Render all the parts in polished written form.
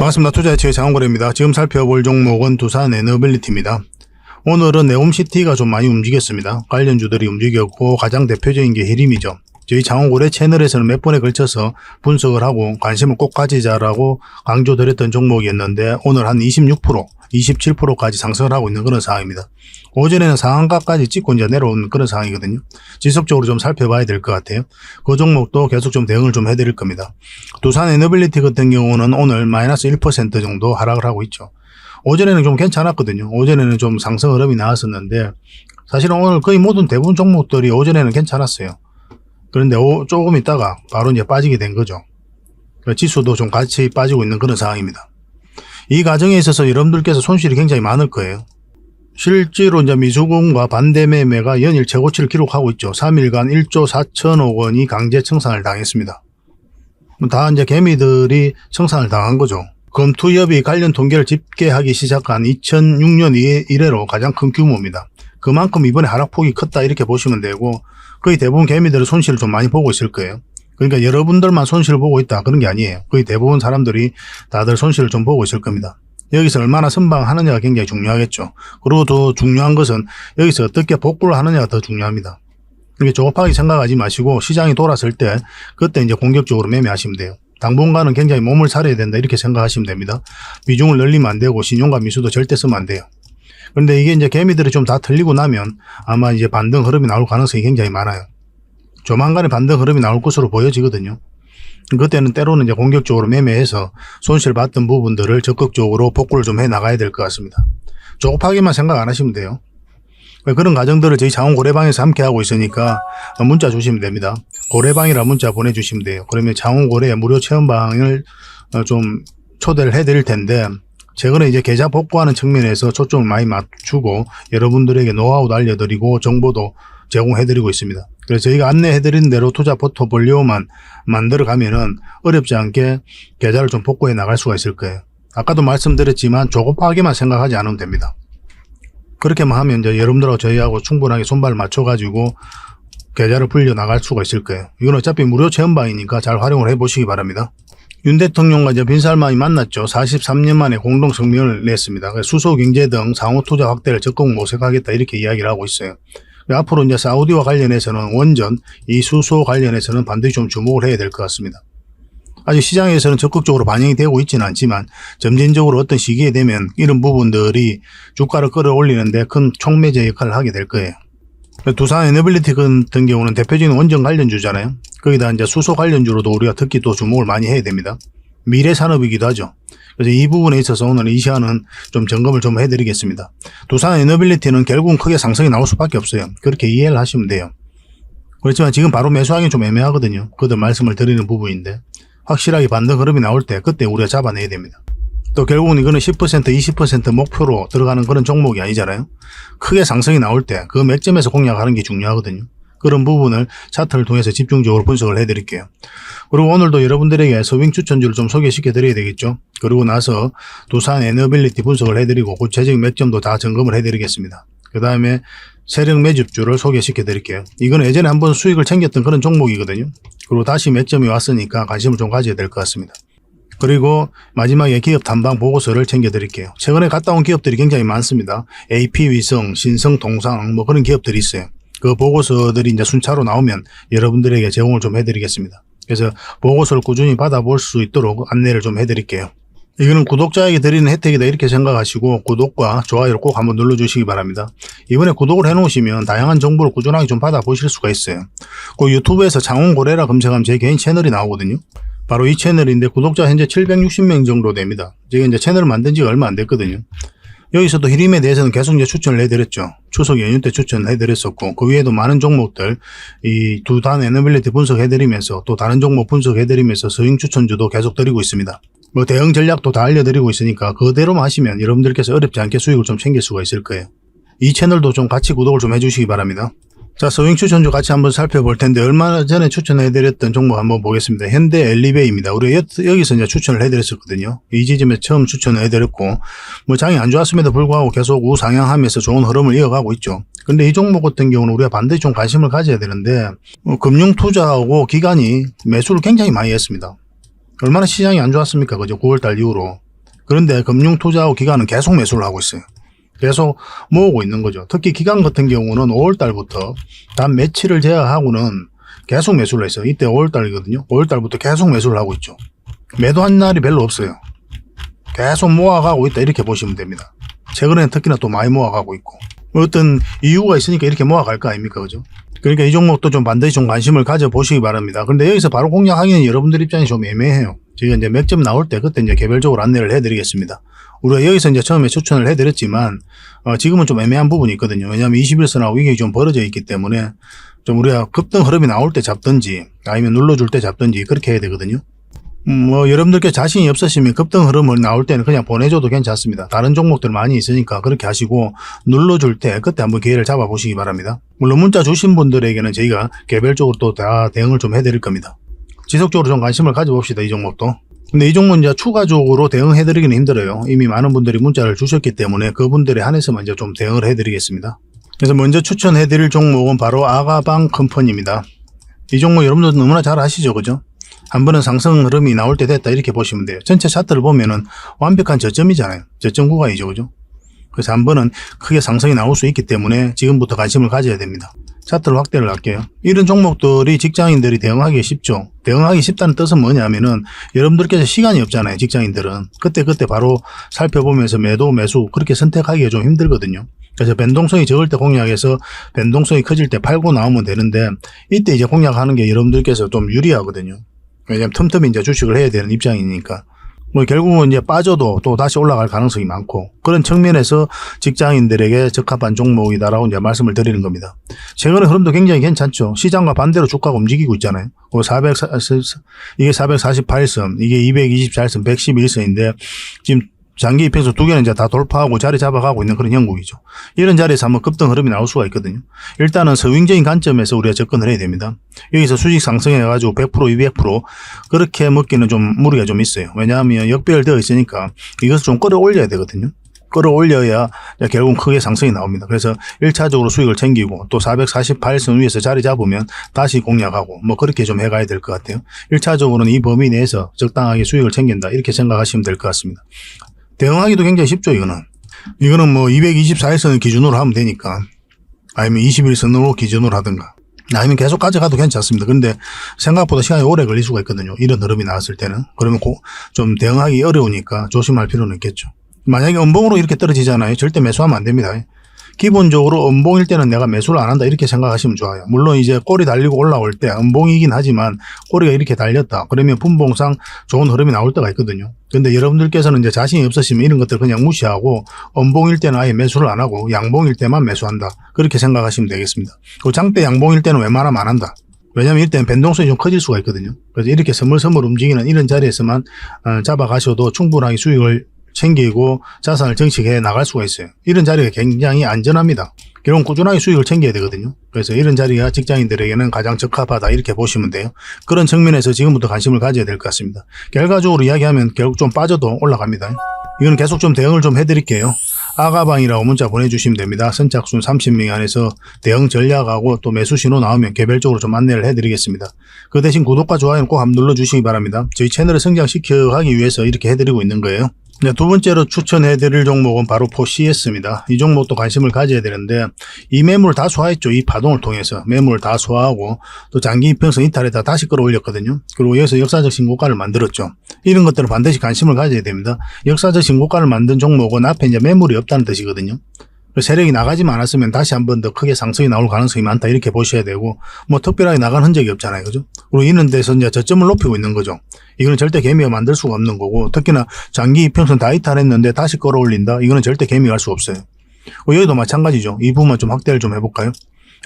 반갑습니다. 투자의치의 장원거래입니다. 지금 살펴볼 종목은 두산에너빌리티입니다. 오늘은 네옴시티가 좀 많이 움직였습니다. 관련주들이 움직였고 가장 대표적인 게 히림이죠. 저희 장원거래 채널에서는 몇 번에 걸쳐서 분석을 하고 관심을 꼭 가지자라고 강조드렸던 종목이었는데 오늘 한 26%, 27%까지 상승을 하고 있는 그런 상황입니다. 오전에는 상한가까지 찍고 이제 내려온 그런 상황이거든요. 지속적으로 좀 살펴봐야 될 것 같아요. 그 종목도 계속 좀 대응을 좀 해드릴 겁니다. 두산에너빌리티 같은 경우는 오늘 마이너스 1% 정도 하락을 하고 있죠. 오전에는 좀 괜찮았거든요. 오전에는 좀 상승 흐름이 나왔었는데 사실은 오늘 거의 모든 대부분 종목들이 오전에는 괜찮았어요. 그런데 조금 있다가 바로 이제 빠지게 된 거죠. 지수도 좀 같이 빠지고 있는 그런 상황입니다. 이 과정에 있어서 여러분들께서 손실이 굉장히 많을 거예요. 실제로 이제 미수금과 반대 매매가 연일 최고치를 기록하고 있죠. 3일간 1조 4천억 원이 강제 청산을 당했습니다. 다 이제 개미들이 청산을 당한 거죠. 검투협이 관련 통계를 집계하기 시작한 2006년 이래로 가장 큰 규모입니다. 그만큼 이번에 하락폭이 컸다 이렇게 보시면 되고 거의 대부분 개미들은 손실을 좀 많이 보고 있을 거예요. 그러니까 여러분들만 손실을 보고 있다 그런 게 아니에요. 거의 대부분 사람들이 다들 손실을 좀 보고 있을 겁니다. 여기서 얼마나 선방하느냐가 굉장히 중요하겠죠. 그리고 더 중요한 것은 여기서 어떻게 복구를 하느냐가 더 중요합니다. 그러니까 조급하게 생각하지 마시고 시장이 돌았을 때 그때 이제 공격적으로 매매하시면 돼요. 당분간은 굉장히 몸을 사려야 된다 이렇게 생각하시면 됩니다. 비중을 늘리면 안 되고 신용과 미수도 절대 쓰면 안 돼요. 그런데 이게 이제 개미들이 좀 다 털리고 나면 아마 이제 반등 흐름이 나올 가능성이 굉장히 많아요. 조만간에 반등 흐름이 나올 것으로 보여지거든요. 그때는 때로는 이제 공격적으로 매매해서 손실 봤던 부분들을 적극적으로 복구를 좀 해 나가야 될 것 같습니다. 조급하게만 생각 안 하시면 돼요. 그런 과정들을 저희 장원고래방에서 함께 하고 있으니까 문자 주시면 됩니다. 고래방이라 문자 보내주시면 돼요. 그러면 장원고래 무료 체험방을 좀 초대를 해드릴 텐데 최근에 이제 계좌 복구하는 측면에서 초점을 많이 맞추고 여러분들에게 노하우도 알려드리고 정보도 제공해드리고 있습니다. 그래서 저희가 안내해드린 대로 투자 포트폴리오만 만들어 가면은 어렵지 않게 계좌를 좀 복구해 나갈 수가 있을 거예요. 아까도 말씀드렸지만 조급하게만 생각하지 않으면 됩니다. 그렇게만 하면 이제 여러분들하고 저희하고 충분하게 손발 맞춰가지고 계좌를 불려 나갈 수가 있을 거예요. 이건 어차피 무료 체험방이니까 잘 활용을 해보시기 바랍니다. 윤 대통령과 이제 빈살만이 만났죠. 43년 만에 공동 성명을 냈습니다. 수소 경제 등 상호 투자 확대를 적극 모색하겠다 이렇게 이야기를 하고 있어요. 앞으로 이제 사우디와 관련해서는 원전, 이 수소 관련해서는 반드시 좀 주목을 해야 될 것 같습니다. 아직 시장에서는 적극적으로 반영이 되고 있지는 않지만 점진적으로 어떤 시기에 되면 이런 부분들이 주가를 끌어올리는데 큰 촉매제 역할을 하게 될 거예요. 두산에너빌리티 같은 경우는 대표적인 원전 관련주잖아요. 거기다 이제 수소 관련주로도 우리가 특히 또 주목을 많이 해야 됩니다. 미래 산업이기도 하죠. 그래서 이 부분에 있어서 오늘 이 시간은 좀 점검을 좀 해드리겠습니다. 두산에너빌리티는 결국은 크게 상승이 나올 수밖에 없어요. 그렇게 이해를 하시면 돼요. 그렇지만 지금 바로 매수하기는 좀 애매하거든요. 그것도 말씀을 드리는 부분인데 확실하게 반등 흐름이 나올 때 그때 우리가 잡아내야 됩니다. 또 결국은 이거는 10% 20% 목표로 들어가는 그런 종목이 아니잖아요. 크게 상승이 나올 때 그 맥점에서 공략하는 게 중요하거든요. 그런 부분을 차트를 통해서 집중적으로 분석을 해드릴게요. 그리고 오늘도 여러분들에게 서윙 추천주를 좀 소개시켜 드려야 되겠죠. 그리고 나서 두산에너빌리티 분석을 해드리고 구체적인 맥점도 다 점검을 해드리겠습니다. 그 다음에 세력 매집주를 소개시켜 드릴게요. 이건 예전에 한번 수익을 챙겼던 그런 종목이거든요. 그리고 다시 맥점이 왔으니까 관심을 좀 가져야 될 것 같습니다. 그리고 마지막에 기업 탐방 보고서를 챙겨 드릴게요. 최근에 갔다 온 기업들이 굉장히 많습니다. AP위성, 신성동상 뭐 그런 기업들이 있어요. 그 보고서들이 이제 순차로 나오면 여러분들에게 제공을 좀 해드리겠습니다. 그래서 보고서를 꾸준히 받아볼 수 있도록 안내를 좀 해드릴게요. 이거는 구독자에게 드리는 혜택이다 이렇게 생각하시고 구독과 좋아요를 꼭 한번 눌러주시기 바랍니다. 이번에 구독을 해놓으시면 다양한 정보를 꾸준하게 좀 받아보실 수가 있어요. 그 유튜브에서 장원고래라 검색하면 제 개인 채널이 나오거든요. 바로 이 채널인데 구독자 현재 760명 정도 됩니다. 제가 이제 채널을 만든 지가 얼마 안 됐거든요. 여기서도 히림에 대해서는 계속 이제 추천을 해드렸죠. 추석 연휴 때 추천을 해드렸었고 그 위에도 많은 종목들 이 두산에너빌리티 분석해드리면서 또 다른 종목 분석해드리면서 서윙 추천주도 계속 드리고 있습니다. 뭐 대응 전략도 다 알려드리고 있으니까 그대로만 하시면 여러분들께서 어렵지 않게 수익을 좀 챙길 수가 있을 거예요. 이 채널도 좀 같이 구독을 좀 해주시기 바랍니다. 자, 서윙 추천주 같이 한번 살펴볼 텐데 얼마 전에 추천해드렸던 종목 한번 보겠습니다. 현대 엘리베이입니다. 우리가 여기서 이제 추천을 해드렸었거든요. 이 지점에 처음 추천을 해드렸고 뭐 장이 안 좋았음에도 불구하고 계속 우상향하면서 좋은 흐름을 이어가고 있죠. 근데 이 종목 같은 경우는 우리가 반드시 좀 관심을 가져야 되는데 금융투자하고 기관이 매수를 굉장히 많이 했습니다. 얼마나 시장이 안 좋았습니까? 그죠? 9월달 이후로. 그런데 금융투자하고 기관은 계속 매수를 하고 있어요. 계속 모으고 있는 거죠. 특히 기관 같은 경우는 5월달부터 단 며칠을 제외하고는 계속 매수를 했어요. 이때 5월달이거든요. 5월달부터 계속 매수를 하고 있죠. 매도한 날이 별로 없어요. 계속 모아가고 있다 이렇게 보시면 됩니다. 최근에는 특히나 또 많이 모아가고 있고 어떤 이유가 있으니까 이렇게 모아갈 거 아닙니까, 그죠? 그러니까 이 종목도 좀 반드시 좀 관심을 가져보시기 바랍니다. 그런데 여기서 바로 공략하기는 여러분들 입장이 좀 애매해요. 저희가 이제 맥점 나올 때 그때 이제 개별적으로 안내를 해드리겠습니다. 우리가 여기서 이제 처음에 추천을 해드렸지만 지금은 좀 애매한 부분이 있거든요. 왜냐하면 21선하고 위격이 좀 벌어져 있기 때문에 좀 우리가 급등 흐름이 나올 때 잡든지 아니면 눌러줄 때 잡든지 그렇게 해야 되거든요. 여러분들께 자신이 없으시면 급등 흐름을 나올 때는 그냥 보내줘도 괜찮습니다. 다른 종목들 많이 있으니까 그렇게 하시고 눌러줄 때 그때 한번 기회를 잡아보시기 바랍니다. 물론 문자 주신 분들에게는 저희가 개별적으로 또 다 대응을 좀 해드릴 겁니다. 지속적으로 좀 관심을 가져봅시다, 이 종목도. 근데 이 종목은 이제 추가적으로 대응해드리기는 힘들어요. 이미 많은 분들이 문자를 주셨기 때문에 그분들에 한해서만 이제 좀 대응을 해드리겠습니다. 그래서 먼저 추천해드릴 종목은 바로 아가방 컴퍼니입니다. 이 종목 여러분들 너무나 잘 아시죠, 그죠? 한 번은 상승 흐름이 나올 때 됐다 이렇게 보시면 돼요. 전체 차트를 보면은 완벽한 저점이잖아요. 저점 구간이죠, 그죠? 그래서 한 번은 크게 상승이 나올 수 있기 때문에 지금부터 관심을 가져야 됩니다. 차트를 확대를 할게요. 이런 종목들이 직장인들이 대응하기 쉽죠. 대응하기 쉽다는 뜻은 뭐냐면은 여러분들께서 시간이 없잖아요. 직장인들은 그때 바로 살펴보면서 매도 매수 그렇게 선택하기가 좀 힘들거든요. 그래서 변동성이 적을 때 공략해서 변동성이 커질 때 팔고 나오면 되는데 이때 이제 공략하는 게 여러분들께서 좀 유리하거든요. 왜냐면 틈틈이 이제 주식을 해야 되는 입장이니까. 결국은 이제 빠져도 또 다시 올라갈 가능성이 많고 그런 측면에서 직장인들에게 적합한 종목이다라고 이제 말씀을 드리는 겁니다. 최근에 흐름도 굉장히 괜찮죠. 시장과 반대로 주가가 움직이고 있잖아요. 이게 448선, 이게 224선, 111선인데 지금 장기 이평선 두 개는 이제 다 돌파하고 자리 잡아가고 있는 그런 형국이죠. 이런 자리에서 한번 급등 흐름이 나올 수가 있거든요. 일단은 서윙적인 관점에서 우리가 접근을 해야 됩니다. 여기서 수직 상승해가지고 100%, 200% 그렇게 먹기는 좀 무리가 좀 있어요. 왜냐하면 역배열되어 있으니까 이것을 좀 끌어올려야 되거든요. 끌어올려야 결국 크게 상승이 나옵니다. 그래서 1차적으로 수익을 챙기고 또 448선 위에서 자리 잡으면 다시 공략하고 그렇게 좀 해가야 될 것 같아요. 1차적으로는 이 범위 내에서 적당하게 수익을 챙긴다 이렇게 생각하시면 될 것 같습니다. 대응하기도 굉장히 쉽죠, 이거는 224일선을 기준으로 하면 되니까 아니면 21선으로 기준으로 하든가 아니면 계속 가져가도 괜찮습니다. 그런데 생각보다 시간이 오래 걸릴 수가 있거든요. 이런 흐름이 나왔을 때는. 그러면 좀 대응하기 어려우니까 조심할 필요는 있겠죠. 만약에 음봉으로 이렇게 떨어지잖아요. 절대 매수하면 안 됩니다. 기본적으로 음봉일 때는 내가 매수를 안 한다 이렇게 생각하시면 좋아요. 물론 이제 꼬리 달리고 올라올 때 음봉이긴 하지만 꼬리가 이렇게 달렸다. 그러면 분봉상 좋은 흐름이 나올 때가 있거든요. 근데 여러분들께서는 이제 자신이 없으시면 이런 것들 그냥 무시하고 음봉일 때는 아예 매수를 안 하고 양봉일 때만 매수한다. 그렇게 생각하시면 되겠습니다. 그 장대 양봉일 때는 웬만하면 안 한다. 왜냐하면 이때는 변동성이 좀 커질 수가 있거든요. 그래서 이렇게 서물서물 움직이는 이런 자리에서만 잡아가셔도 충분하게 수익을 챙기고 자산을 정식해 나갈 수가 있어요. 이런 자리가 굉장히 안전합니다. 결국 꾸준하게 수익을 챙겨야 되거든요. 그래서 이런 자리가 직장인들에게는 가장 적합하다 이렇게 보시면 돼요. 그런 측면에서 지금부터 관심을 가져야 될 것 같습니다. 결과적으로 이야기하면 결국 좀 빠져도 올라갑니다. 이건 계속 좀 대응을 좀 해드릴게요. 아가방이라고 문자 보내주시면 됩니다. 선착순 30명 안에서 대응 전략하고 또 매수 신호 나오면 개별적으로 좀 안내를 해드리겠습니다. 그 대신 구독과 좋아요는 꼭 한번 눌러주시기 바랍니다. 저희 채널을 성장시켜 가기 위해서 이렇게 해드리고 있는 거예요. 네, 두 번째로 추천해드릴 종목은 바로 포CS입니다. 이 종목도 관심을 가져야 되는데 이 매물을 다 소화했죠. 이 파동을 통해서 매물을 다 소화하고 또 장기 이평선 이탈에다 다시 끌어올렸거든요. 그리고 여기서 역사적 신고가를 만들었죠. 이런 것들은 반드시 관심을 가져야 됩니다. 역사적 신고가를 만든 종목은 앞에 이제 매물이 없다는 뜻이거든요. 세력이 나가지만 않았으면 다시 한 번 더 크게 상승이 나올 가능성이 많다 이렇게 보셔야 되고 특별하게 나간 흔적이 없잖아요, 그죠? 그리고 이런 데서 이제 저점을 높이고 있는 거죠. 이거는 절대 개미가 만들 수가 없는 거고 특히나 장기 이평선 다 이탈했는데 다시 끌어올린다 이거는 절대 개미가 할 수 없어요. 여기도 마찬가지죠. 이 부분만 좀 확대를 좀 해볼까요?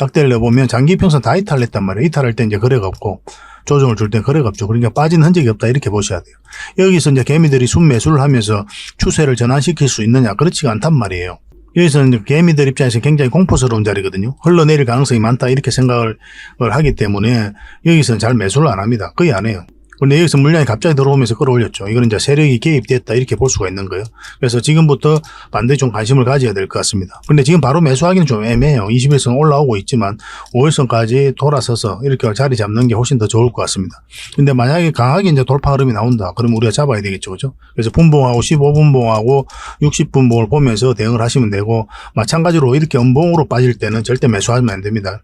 확대를 해보면 장기 이평선 다 이탈했단 말이에요. 이탈할 때 이제 거래가 없고 조정을 줄 때 거래가 없죠. 그러니까 빠진 흔적이 없다 이렇게 보셔야 돼요. 여기서 이제 개미들이 순매수를 하면서 추세를 전환시킬 수 있느냐 그렇지가 않단 말이에요. 여기서는 개미들 입장에서 굉장히 공포스러운 자리거든요. 흘러내릴 가능성이 많다 이렇게 생각을 하기 때문에 여기서는 잘 매수를 안 합니다. 거의 안 해요. 근데 여기서 물량이 갑자기 들어오면서 끌어올렸죠. 이거는 이제 세력이 개입됐다 이렇게 볼 수가 있는 거예요. 그래서 지금부터 반드시 좀 관심을 가져야 될 것 같습니다. 근데 지금 바로 매수하기는 좀 애매해요. 21선 올라오고 있지만 5일선까지 돌아서서 이렇게 자리 잡는 게 훨씬 더 좋을 것 같습니다. 근데 만약에 강하게 이제 돌파 흐름이 나온다. 그러면 우리가 잡아야 되겠죠. 그죠? 그래서 분봉하고 15분봉하고 60분봉을 보면서 대응을 하시면 되고, 마찬가지로 이렇게 음봉으로 빠질 때는 절대 매수하면 안 됩니다.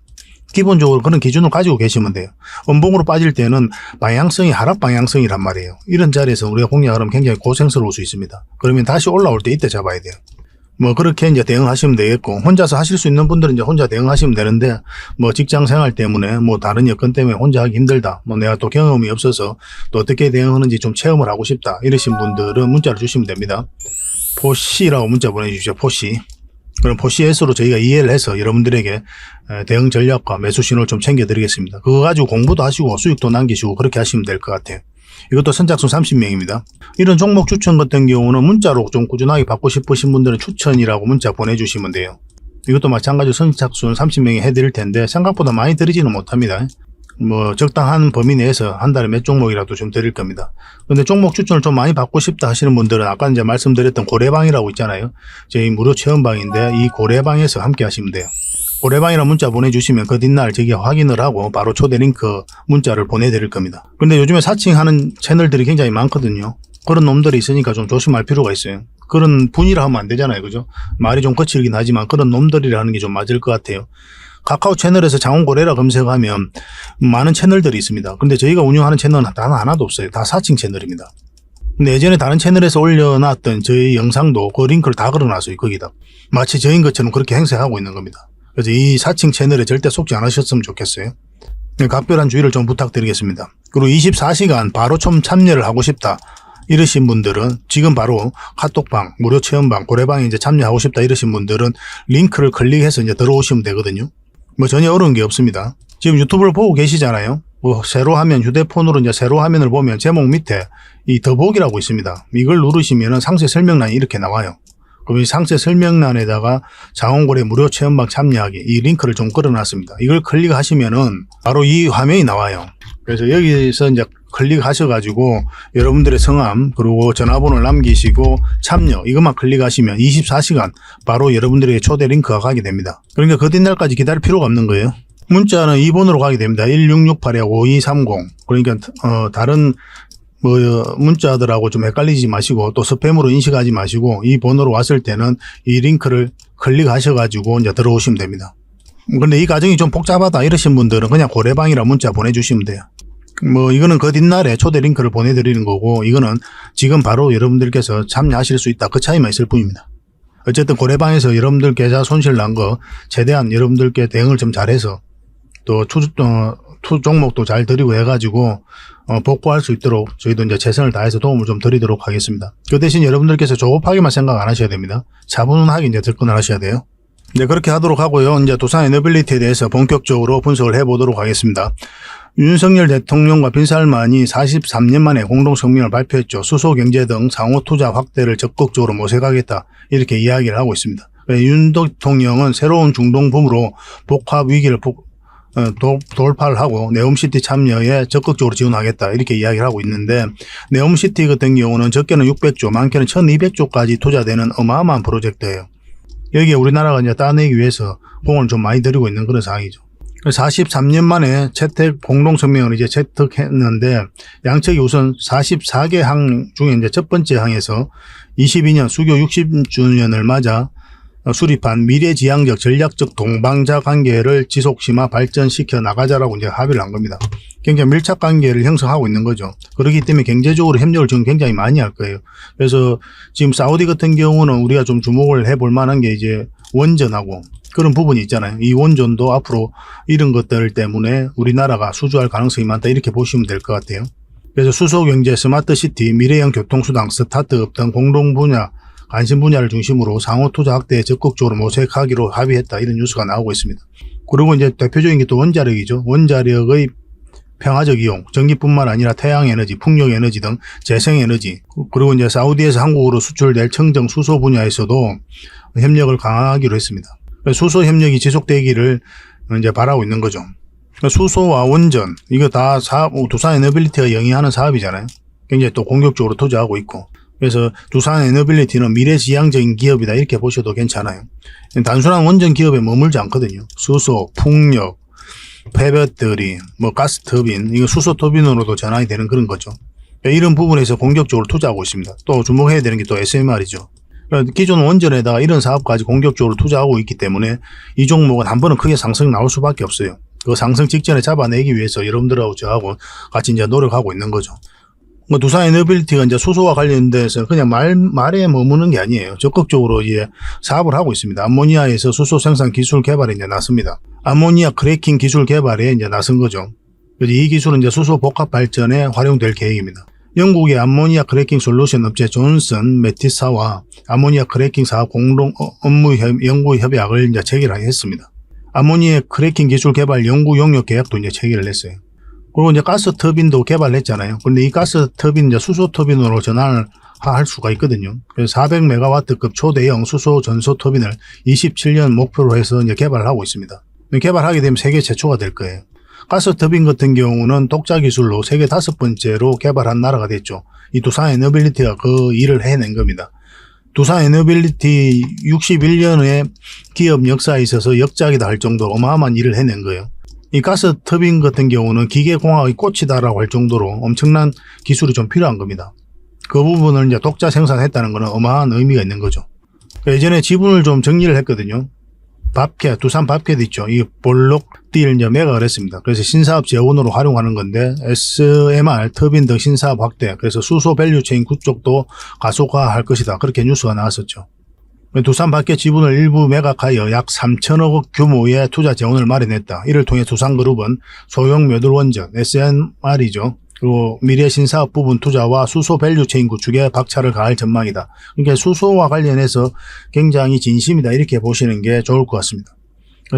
기본적으로 그런 기준을 가지고 계시면 돼요. 음봉으로 빠질 때는 방향성이 하락 방향성이란 말이에요. 이런 자리에서 우리가 공략을 하면 굉장히 고생스러울 수 있습니다. 그러면 다시 올라올 때 이때 잡아야 돼요. 뭐 그렇게 이제 대응하시면 되겠고, 혼자서 하실 수 있는 분들은 이제 혼자 대응하시면 되는데, 뭐 직장 생활 때문에 뭐 다른 여건 때문에 혼자 하기 힘들다, 뭐 내가 또 경험이 없어서 또 어떻게 대응하는지 좀 체험을 하고 싶다 이러신 분들은 문자를 주시면 됩니다. 포시라고 문자 보내주십시오. 포시. 그럼 포시S로 저희가 이해를 해서 여러분들에게 대응 전략과 매수 신호를 좀 챙겨드리겠습니다. 그거 가지고 공부도 하시고 수익도 남기시고 그렇게 하시면 될 것 같아요. 이것도 선착순 30명입니다. 이런 종목 추천 같은 경우는 문자로 좀 꾸준하게 받고 싶으신 분들은 추천이라고 문자 보내주시면 돼요. 이것도 마찬가지로 선착순 30명이 해드릴 텐데 생각보다 많이 드리지는 못합니다. 뭐 적당한 범위 내에서 한 달에 몇 종목이라도 좀 드릴 겁니다. 근데 종목 추천을 좀 많이 받고 싶다 하시는 분들은 아까 이제 말씀드렸던 고래방이라고 있잖아요. 저희 무료 체험방인데 이 고래방에서 함께 하시면 돼요. 고래방이라는 문자 보내주시면 그 뒷날 저기 확인을 하고 바로 초대 링크 문자를 보내드릴 겁니다. 근데 요즘에 사칭하는 채널들이 굉장히 많거든요. 그런 놈들이 있으니까 좀 조심할 필요가 있어요. 그런 분이라 하면 안 되잖아요. 그죠? 말이 좀 거칠긴 하지만 그런 놈들이라는 게 좀 맞을 것 같아요. 카카오 채널에서 장원고래라 검색하면 많은 채널들이 있습니다. 근데 저희가 운영하는 채널은 단 하나도 없어요. 다 사칭 채널입니다. 근데 예전에 다른 채널에서 올려놨던 저희 영상도 그 링크를 다 걸어놨어요. 거기다. 마치 저인 것처럼 그렇게 행세하고 있는 겁니다. 그래서 이 사칭 채널에 절대 속지 않으셨으면 좋겠어요. 각별한 주의를 좀 부탁드리겠습니다. 그리고 24시간 바로 좀 참여를 하고 싶다 이러신 분들은 지금 바로 카톡방, 무료 체험방, 고래방에 이제 참여하고 싶다 이러신 분들은 링크를 클릭해서 이제 들어오시면 되거든요. 뭐 전혀 어려운 게 없습니다. 지금 유튜브를 보고 계시잖아요. 뭐 세로 화면, 휴대폰으로 이제 세로 화면을 보면 제목 밑에 이 더보기라고 있습니다. 이걸 누르시면은 상세 설명란이 이렇게 나와요. 그럼 이 상세 설명란에다가 장원고래 무료 체험방 참여하기 이 링크를 좀 걸어놨습니다. 이걸 클릭하시면은 바로 이 화면이 나와요. 그래서 여기서 이제 클릭하셔가지고 여러분들의 성함 그리고 전화번호를 남기시고 참여 이것만 클릭하시면 24시간 바로 여러분들에게 초대 링크가 가게 됩니다. 그러니까 그 뒷날까지 기다릴 필요가 없는 거예요. 문자는 이 번호로 가게 됩니다. 1668-5230. 그러니까 다른 뭐 문자들하고 좀 헷갈리지 마시고 또 스팸으로 인식하지 마시고 이 번호로 왔을 때는 이 링크를 클릭하셔가지고 이제 들어오시면 됩니다. 근데 이 과정이 좀 복잡하다 이러신 분들은 그냥 고래방이라 문자 보내주시면 돼요. 뭐 이거는 그 뒷날에 초대 링크를 보내드리는 거고 이거는 지금 바로 여러분들께서 참여하실 수 있다 그 차이만 있을 뿐입니다. 어쨌든 고래방에서 여러분들 계좌 손실 난 거 최대한 여러분들께 대응을 좀 잘해서 또 투 종목도 잘 드리고 해가지고 복구할 수 있도록 저희도 이제 최선을 다해서 도움을 좀 드리도록 하겠습니다. 그 대신 여러분들께서 조급하게만 생각 안 하셔야 됩니다. 차분하게 이제 접근을 하셔야 돼요. 네, 그렇게 하도록 하고요. 이제 두산 에너빌리티에 대해서 본격적으로 분석을 해보도록 하겠습니다. 윤석열 대통령과 빈살만이 43년 만에 공동성명을 발표했죠. 수소경제 등 상호투자 확대를 적극적으로 모색하겠다 이렇게 이야기를 하고 있습니다. 윤 대통령은 새로운 중동붐으로 복합 위기를 돌파를 하고 네옴시티 참여에 적극적으로 지원하겠다 이렇게 이야기를 하고 있는데 네옴시티 같은 경우는 적게는 600조 많게는 1200조까지 투자되는 어마어마한 프로젝트예요. 여기에 우리나라가 이제 따내기 위해서 공을 좀 많이 들이고 있는 그런 상황이죠. 43년 만에 채택 공동성명을 이제 채택했는데 양측이 우선 44개 항 중에 이제 첫 번째 항에서 22년 수교 60주년을 맞아 수립한 미래지향적 전략적 동반자 관계를 지속 심화 발전시켜 나가자라고 이제 합의를 한 겁니다. 굉장히 밀착 관계를 형성하고 있는 거죠. 그렇기 때문에 경제적으로 협력을 지금 굉장히 많이 할 거예요. 그래서 지금 사우디 같은 경우는 우리가 좀 주목을 해볼 만한 게 이제 원전하고 그런 부분이 있잖아요. 이 원전도 앞으로 이런 것들 때문에 우리나라가 수주할 가능성이 많다 이렇게 보시면 될 것 같아요. 그래서 수소경제, 스마트시티, 미래형 교통수단, 스타트업 등 공동 분야 관심 분야를 중심으로 상호투자 확대에 적극적으로 모색하기로 합의했다 이런 뉴스가 나오고 있습니다. 그리고 이제 대표적인 게 또 원자력이죠. 원자력의 평화적 이용, 전기뿐만 아니라 태양에너지, 풍력에너지 등 재생에너지, 그리고 이제 사우디에서 한국으로 수출될 청정 수소 분야에서도 협력을 강화하기로 했습니다. 수소 협력이 지속되기를 이제 바라고 있는 거죠. 수소와 원전, 이거 다 사업, 두산 에너빌리티가 영위하는 사업이잖아요. 굉장히 또 공격적으로 투자하고 있고. 그래서 두산 에너빌리티는 미래지향적인 기업이다 이렇게 보셔도 괜찮아요. 단순한 원전 기업에 머물지 않거든요. 수소, 풍력, 폐배터리, 뭐 가스 터빈, 이거 수소 터빈으로도 전환이 되는 그런 거죠. 이런 부분에서 공격적으로 투자하고 있습니다. 또 주목해야 되는 게 또 SMR이죠. 기존 원전에다가 이런 사업까지 공격적으로 투자하고 있기 때문에 이 종목은 한 번은 크게 상승이 나올 수밖에 없어요. 그 상승 직전에 잡아내기 위해서 여러분들하고 저하고 같이 이제 노력하고 있는 거죠. 두산 에너빌리티가 이제 수소와 관련돼서 그냥 말에 머무는 게 아니에요. 적극적으로 이제 사업을 하고 있습니다. 암모니아에서 수소 생산 기술 개발에 이제 나섭니다. 암모니아 크래킹 기술 개발에 이제 나선 거죠. 이 기술은 이제 수소 복합 발전에 활용될 계획입니다. 영국의 암모니아 크래킹 솔루션 업체 존슨 매티사와 암모니아 크래킹 사업 공동 업무 연구 협약을 이제 체결했습니다. 암모니아 크래킹 기술 개발 연구 용역 계약도 이제 체결을 했어요. 그리고 이제 가스 터빈도 개발했잖아요. 근데 이 가스 터빈 이제 수소 터빈으로 전환을 할 수가 있거든요. 그래서 400메가와트급 초대형 수소 전소 터빈을 27년 목표로 해서 이제 개발을 하고 있습니다. 개발하게 되면 세계 최초가 될 거예요. 가스 터빈 같은 경우는 독자 기술로 세계 5번째로 개발한 나라가 됐죠. 이 두산 에너빌리티가 그 일을 해낸 겁니다. 두산 에너빌리티 61년의 기업 역사에 있어서 역작이다 할 정도로 어마어마한 일을 해낸 거예요. 이 가스 터빈 같은 경우는 기계공학의 꽃이다라고 할 정도로 엄청난 기술이 좀 필요한 겁니다. 그 부분을 이제 독자 생산했다는 것은 어마어마한 의미가 있는 거죠. 예전에 지분을 좀 정리를 했거든요. 밥캣, 두산 밥캣 있죠. 이 볼록딜 이제 매각을 했습니다. 그래서 신사업 재원으로 활용하는 건데 SMR 터빈 등 신사업 확대, 그래서 수소 밸류체인 구축도 가속화할 것이다. 그렇게 뉴스가 나왔었죠. 두산 밥캣 지분을 일부 매각하여 약 3천억 규모의 투자 재원을 마련했다. 이를 통해 두산그룹은 소형 묘들원전, SMR이죠. 그리고 미래 신사업 부분 투자와 수소 밸류체인 구축에 박차를 가할 전망이다. 그러니까 수소와 관련해서 굉장히 진심이다 이렇게 보시는 게 좋을 것 같습니다.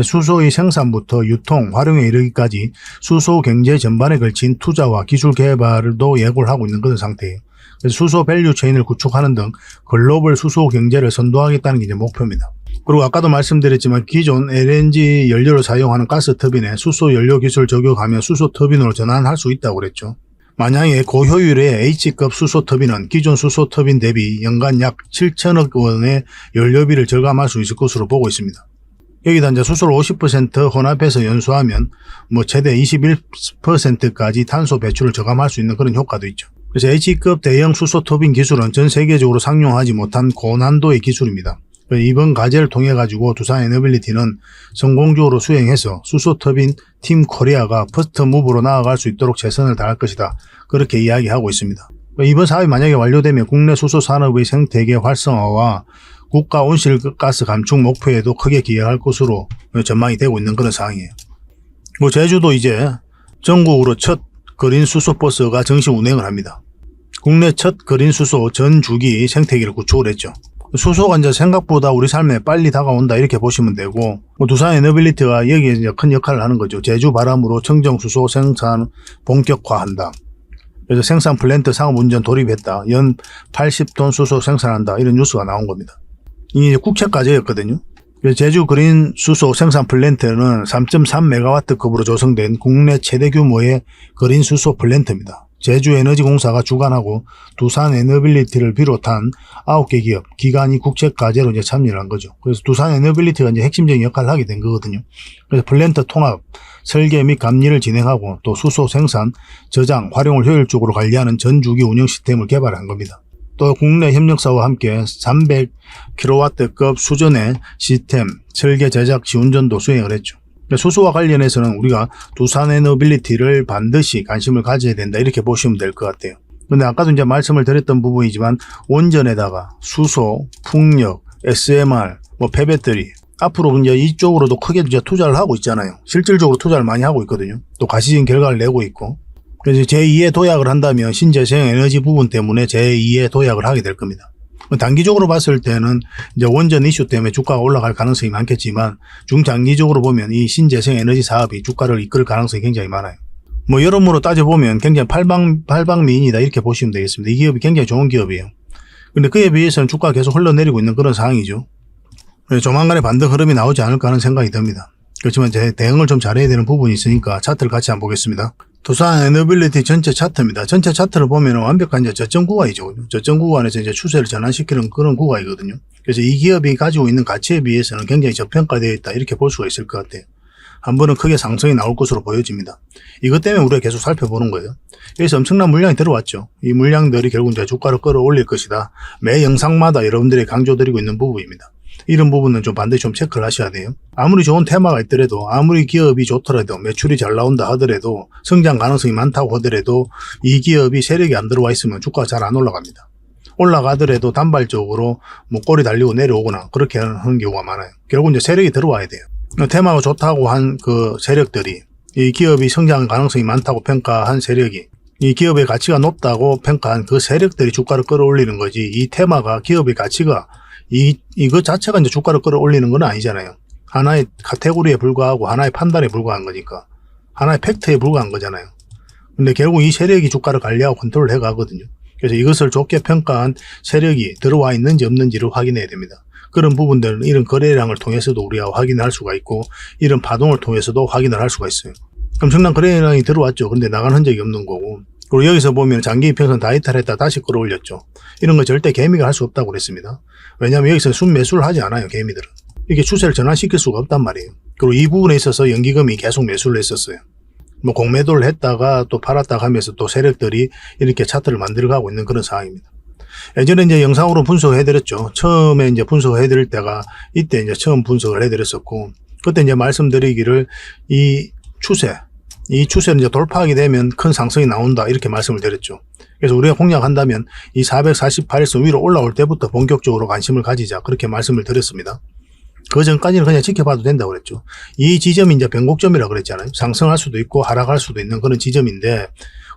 수소의 생산부터 유통, 활용에 이르기까지 수소 경제 전반에 걸친 투자와 기술 개발도 예고를 하고 있는 그런 상태예요. 그래서 수소 밸류체인을 구축하는 등 글로벌 수소 경제를 선도하겠다는 게 이제 목표입니다. 그리고 아까도 말씀드렸지만 기존 LNG 연료를 사용하는 가스 터빈에 수소 연료 기술 적용하면 수소 터빈으로 전환할 수 있다고 그랬죠. 만약에 고효율의 H급 수소 터빈은 기존 수소 터빈 대비 연간 약 7천억 원의 연료비를 절감할 수 있을 것으로 보고 있습니다. 여기다 이제 수소를 50% 혼합해서 연소하면 최대 21%까지 탄소 배출을 저감할 수 있는 그런 효과도 있죠. 그래서 H급 대형 수소 터빈 기술은 전 세계적으로 상용하지 못한 고난도의 기술입니다. 이번 과제를 통해 가지고 두산 에너빌리티는 성공적으로 수행해서 수소 터빈 팀 코리아가 퍼스트 무브로 나아갈 수 있도록 최선을 다할 것이다. 그렇게 이야기하고 있습니다. 이번 사업이 만약에 완료되면 국내 수소 산업의 생태계 활성화와 국가 온실가스 감축 목표에도 크게 기여할 것으로 전망이 되고 있는 그런 상황이에요. 제주도 이제 전국으로 첫 그린 수소 버스가 정식 운행을 합니다. 국내 첫 그린 수소 전 주기 생태계를 구축을 했죠. 수소가 이제 생각보다 우리 삶에 빨리 다가온다 이렇게 보시면 되고, 두산 에너빌리티가 여기에 이제 큰 역할을 하는 거죠. 제주 바람으로 청정 수소 생산 본격화한다. 그래서 생산 플랜트 상업 운전 돌입했다. 연 80톤 수소 생산한다. 이런 뉴스가 나온 겁니다. 이게 국책 과제였거든요. 제주 그린 수소 생산 플랜트는 3.3메가와트급으로 조성된 국내 최대 규모의 그린 수소 플랜트입니다. 제주에너지공사가 주관하고 두산 에너빌리티를 비롯한 9개 기업, 기관이 국책 과제로 이제 참여를 한 거죠. 그래서 두산 에너빌리티가 이제 핵심적인 역할을 하게 된 거거든요. 그래서 플랜트 통합, 설계 및 감리를 진행하고 또 수소 생산, 저장, 활용을 효율적으로 관리하는 전주기 운영 시스템을 개발한 겁니다. 또 국내 협력사와 함께 300kW급 수준의 시스템, 설계, 제작, 지운전도 수행을 했죠. 수소와 관련해서는 우리가 두산 에너빌리티를 반드시 관심을 가져야 된다 이렇게 보시면 될 것 같아요. 근데 아까도 이제 말씀을 드렸던 부분이지만 원전에다가 수소, 풍력, SMR, 폐배터리 앞으로 이제 이쪽으로도 크게 이제 투자를 하고 있잖아요. 실질적으로 투자를 많이 하고 있거든요. 또 가시적인 결과를 내고 있고. 그래서 제2의 도약을 한다면 신재생 에너지 부분 때문에 제2의 도약을 하게 될 겁니다. 단기적으로 봤을 때는 이제 원전 이슈 때문에 주가가 올라갈 가능성이 많겠지만 중장기적으로 보면 이 신재생 에너지 사업이 주가를 이끌 가능성이 굉장히 많아요. 여러모로 따져보면 굉장히 팔방미인이다 이렇게 보시면 되겠습니다. 이 기업이 굉장히 좋은 기업이에요. 근데 그에 비해서는 주가가 계속 흘러내리고 있는 그런 상황이죠. 그래서 조만간에 반등 흐름이 나오지 않을까 하는 생각이 듭니다. 그렇지만 대응을 좀 잘해야 되는 부분이 있으니까 차트를 같이 한번 보겠습니다. 두산 에너빌리티 전체 차트입니다. 전체 차트를 보면 완벽한 이제 저점 구간이죠. 저점 구간에서 이제 추세를 전환시키는 그런 구간이거든요. 그래서 이 기업이 가지고 있는 가치에 비해서는 굉장히 저평가되어 있다, 이렇게 볼 수가 있을 것 같아요. 한 번은 크게 상승이 나올 것으로 보여집니다. 이것 때문에 우리가 계속 살펴보는 거예요. 여기서 엄청난 물량이 들어왔죠. 이 물량들이 결국 이제 주가를 끌어올릴 것이다. 매 영상마다 여러분들이 강조드리고 있는 부분입니다. 이런 부분은 좀 반드시 좀 체크를 하셔야 돼요. 아무리 좋은 테마가 있더라도, 아무리 기업이 좋더라도, 매출이 잘 나온다 하더라도, 성장 가능성이 많다고 하더라도 이 기업이 세력이 안 들어와 있으면 주가가 잘 안 올라갑니다. 올라가더라도 단발적으로 뭐 꼬리 달리고 내려오거나 그렇게 하는 경우가 많아요. 결국 이제 세력이 들어와야 돼요. 테마가 좋다고 한 그 세력들이, 이 기업이 성장 가능성이 많다고 평가한 세력이, 이 기업의 가치가 높다고 평가한 그 세력들이 주가를 끌어올리는 거지, 이 테마가, 기업의 가치가 이거 자체가 이제 주가를 끌어올리는 건 아니잖아요. 하나의 카테고리에 불과하고 하나의 판단에 불과한 거니까, 하나의 팩트에 불과한 거잖아요. 근데 결국 이 세력이 주가를 관리하고 컨트롤을 해가거든요. 그래서 이것을 좋게 평가한 세력이 들어와 있는지 없는지를 확인해야 됩니다. 그런 부분들은 이런 거래량을 통해서도 우리가 확인할 수가 있고, 이런 파동을 통해서도 확인을 할 수가 있어요. 엄청난 거래량이 들어왔죠. 근데 나간 흔적이 없는 거고, 그리고 여기서 보면 장기 이평선 다 이탈했다 다시 끌어올렸죠. 이런 거 절대 개미가 할 수 없다고 그랬습니다. 왜냐하면 여기서 순매수를 하지 않아요, 개미들은. 이게 추세를 전환시킬 수가 없단 말이에요. 그리고 이 부분에 있어서 연기금이 계속 매수를 했었어요. 뭐 공매도를 했다가 또 팔았다가 하면서 또 세력들이 이렇게 차트를 만들어가고 있는 그런 상황입니다. 예전에 이제 영상으로 분석을 해드렸죠. 처음에 이제 분석을 해드릴 때가 이때 이제 처음 분석을 해드렸었고, 그때 이제 말씀드리기를 이 추세를 이제 돌파하게 되면 큰 상승이 나온다, 이렇게 말씀을 드렸죠. 그래서 우리가 공략한다면 이 448일선 위로 올라올 때부터 본격적으로 관심을 가지자, 그렇게 말씀을 드렸습니다. 그 전까지는 그냥 지켜봐도 된다고 그랬죠. 이 지점이 이제 변곡점이라고 그랬잖아요. 상승할 수도 있고 하락할 수도 있는 그런 지점인데,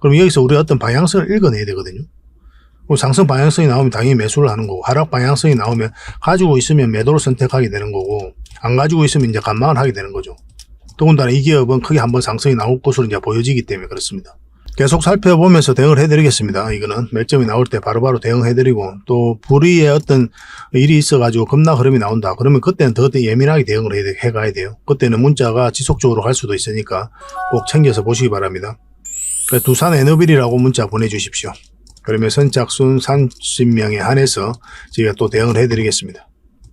그럼 여기서 우리가 어떤 방향성을 읽어내야 되거든요. 상승 방향성이 나오면 당연히 매수를 하는 거고, 하락 방향성이 나오면 가지고 있으면 매도를 선택하게 되는 거고, 안 가지고 있으면 이제 관망을 하게 되는 거죠. 더군다나 이 기업은 크게 한번 상승이 나올 것으로 이제 보여지기 때문에 그렇습니다. 계속 살펴보면서 대응을 해드리겠습니다. 이거는 매점이 나올 때 바로바로 대응해드리고, 또 불의의 어떤 일이 있어가지고 급락 흐름이 나온다, 그러면 그때는 더 예민하게 대응을 해가야 돼요. 그때는 문자가 지속적으로 갈 수도 있으니까 꼭 챙겨서 보시기 바랍니다. 두산 에너빌이라고 문자 보내주십시오. 그러면 선착순 30명에 한해서 저희가 또 대응을 해드리겠습니다.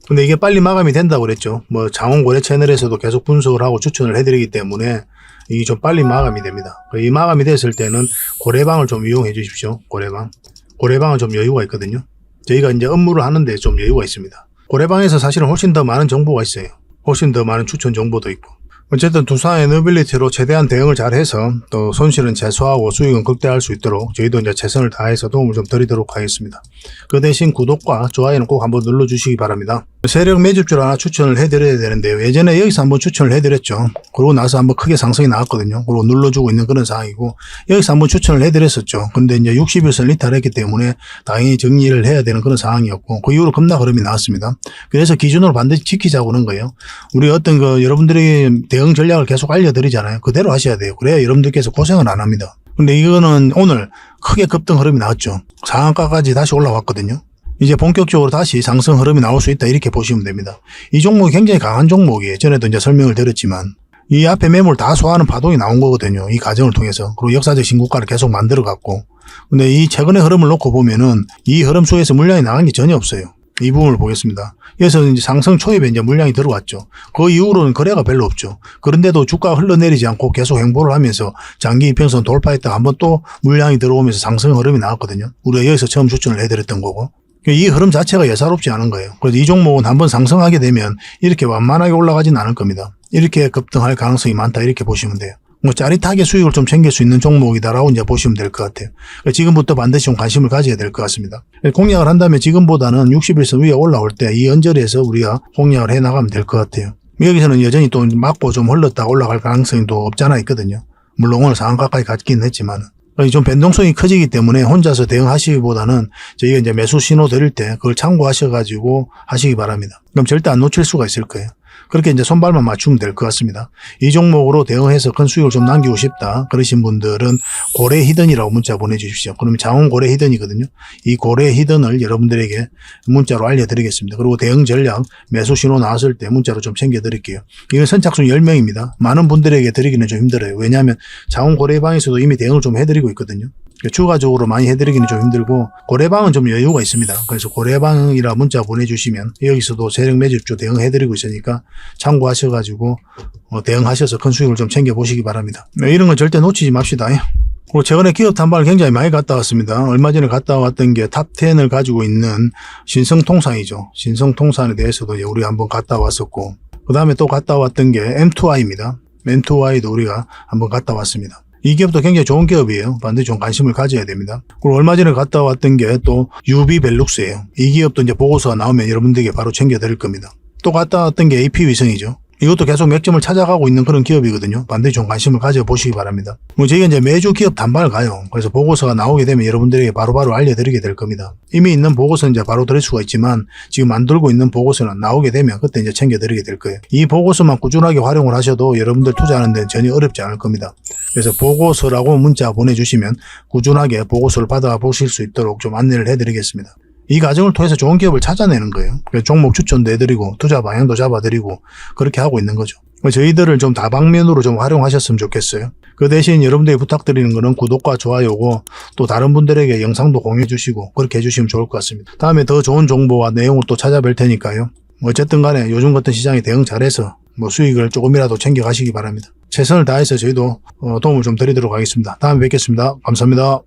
근데 이게 빨리 마감이 된다고 그랬죠. 뭐 장원고래 채널에서도 계속 분석을 하고 추천을 해드리기 때문에 이게 좀 빨리 마감이 됩니다. 이 마감이 됐을 때는 고래방을 좀 이용해 주십시오. 고래방은 좀 여유가 있거든요. 저희가 이제 업무를 하는데 좀 여유가 있습니다. 고래방에서 사실은 훨씬 더 많은 정보가 있어요. 훨씬 더 많은 추천 정보도 있고. 어쨌든 두산 에너빌리티로 최대한 대응을 잘 해서 또 손실은 최소화하고 수익은 극대화할 수 있도록 저희도 이제 최선을 다해서 도움을 좀 드리도록 하겠습니다. 그 대신 구독과 좋아요는 꼭 한번 눌러주시기 바랍니다. 세력 매집주를 하나 추천을 해드려야 되는데요. 예전에 여기서 한번 추천을 해드렸죠. 그러고 나서 한번 크게 상승이 나왔거든요. 그리고 눌러주고 있는 그런 상황이고, 여기서 한번 추천을 해드렸었죠. 근데 이제 60일선 이탈했기 때문에 당연히 정리를 해야 되는 그런 상황이었고, 그 이후로 급락 흐름이 나왔습니다. 그래서 기준으로 반드시 지키자고 그런 거예요. 우리 어떤 여러분들이 대응 전략을 계속 알려드리잖아요. 그대로 하셔야 돼요. 그래야 여러분들께서 고생을 안 합니다. 근데 이거는 오늘 크게 급등 흐름이 나왔죠. 상한가까지 다시 올라왔거든요. 이제 본격적으로 다시 상승 흐름이 나올 수 있다, 이렇게 보시면 됩니다. 이 종목이 굉장히 강한 종목이에요. 전에도 이제 설명을 드렸지만 이 앞에 매물 다 소화하는 파동이 나온 거거든요. 이 과정을 통해서. 그리고 역사적 신고가를 계속 만들어 갔고, 근데 이 최근의 흐름을 놓고 보면은 이 흐름 속에서 물량이 나간 게 전혀 없어요. 이 부분을 보겠습니다. 그래서 이제 상승 초입에 이제 물량이 들어왔죠. 그 이후로는 거래가 별로 없죠. 그런데도 주가가 흘러내리지 않고 계속 행보를 하면서 장기 이평선 돌파했다가 한번 또 물량이 들어오면서 상승 흐름이 나왔거든요. 우리가 여기서 처음 추천을 해드렸던 거고. 이 흐름 자체가 예사롭지 않은 거예요. 그래서 이 종목은 한번 상승하게 되면 이렇게 완만하게 올라가지는 않을 겁니다. 이렇게 급등할 가능성이 많다, 이렇게 보시면 돼요. 뭐 짜릿하게 수익을 좀 챙길 수 있는 종목이다라고 이제 보시면 될 것 같아요. 지금부터 반드시 좀 관심을 가져야 될 것 같습니다. 공략을 한다면 지금보다는 60일선 위에 올라올 때 이 언저리에서 우리가 공략을 해 나가면 될 것 같아요. 여기서는 여전히 또 맞고 좀 흘렀다 올라갈 가능성이 또 없잖아 있거든요. 물론 오늘 상한가까지 갔긴 했지만 좀 변동성이 커지기 때문에 혼자서 대응하시기보다는 저희가 이제 매수 신호 드릴 때 그걸 참고하셔가지고 하시기 바랍니다. 그럼 절대 안 놓칠 수가 있을 거예요. 그렇게 이제 손발만 맞추면 될 것 같습니다. 이 종목으로 대응해서 큰 수익을 좀 남기고 싶다 그러신 분들은 고래 히든이라고 문자 보내주십시오. 그러면 장원 고래 히든이거든요. 이 고래 히든을 여러분들에게 문자로 알려드리겠습니다. 그리고 대응 전략 매수 신호 나왔을 때 문자로 좀 챙겨드릴게요. 이건 선착순 10명입니다. 많은 분들에게 드리기는 좀 힘들어요. 왜냐하면 장원 고래방에서도 이미 대응을 좀 해드리고 있거든요. 추가적으로 많이 해드리기는 좀 힘들고 고래방은 좀 여유가 있습니다. 그래서 고래방이라 문자 보내주시면 여기서도 세력 매집주 대응해드리고 있으니까 참고하셔가지고 대응하셔서 큰 수익을 좀 챙겨보시기 바랍니다. 이런 건 절대 놓치지 맙시다. 그리고 최근에 기업 탐방을 굉장히 많이 갔다 왔습니다. 얼마 전에 갔다 왔던 게 탑10을 가지고 있는 신성통산이죠. 신성통산에 대해서도 우리가 한번 갔다 왔었고 그 다음에 또 갔다 왔던 게 M2I입니다. M2I도 우리가 한번 갔다 왔습니다. 이 기업도 굉장히 좋은 기업이에요. 반드시 좀 관심을 가져야 됩니다. 그리고 얼마 전에 갔다 왔던 게 또 UB벨룩스예요. 이 기업도 이제 보고서가 나오면 여러분들에게 바로 챙겨드릴 겁니다. 또 갔다 왔던 게 AP위성이죠. 이것도 계속 맥점을 찾아가고 있는 그런 기업이거든요. 반드시 좀 관심을 가져보시기 바랍니다. 저희가 이제 매주 기업 단발을 가요. 그래서 보고서가 나오게 되면 여러분들에게 바로바로 알려드리게 될 겁니다. 이미 있는 보고서는 이제 바로 드릴 수가 있지만 지금 만들고 있는 보고서는 나오게 되면 그때 이제 챙겨드리게 될 거예요. 이 보고서만 꾸준하게 활용을 하셔도 여러분들 투자하는 데는 전혀 어렵지 않을 겁니다. 그래서 보고서라고 문자 보내주시면 꾸준하게 보고서를 받아보실 수 있도록 좀 안내를 해드리겠습니다. 이 과정을 통해서 좋은 기업을 찾아내는 거예요. 그래서 종목 추천도 해드리고 투자 방향도 잡아드리고 그렇게 하고 있는 거죠. 저희들을 좀 다방면으로 좀 활용하셨으면 좋겠어요. 그 대신 여러분들이 부탁드리는 거는 구독과 좋아요고 또 다른 분들에게 영상도 공유해 주시고 그렇게 해주시면 좋을 것 같습니다. 다음에 더 좋은 정보와 내용을 또 찾아뵐 테니까요. 어쨌든 간에 요즘 같은 시장에 대응 잘해서 수익을 조금이라도 챙겨가시기 바랍니다. 최선을 다해서 저희도 도움을 좀 드리도록 하겠습니다. 다음에 뵙겠습니다. 감사합니다.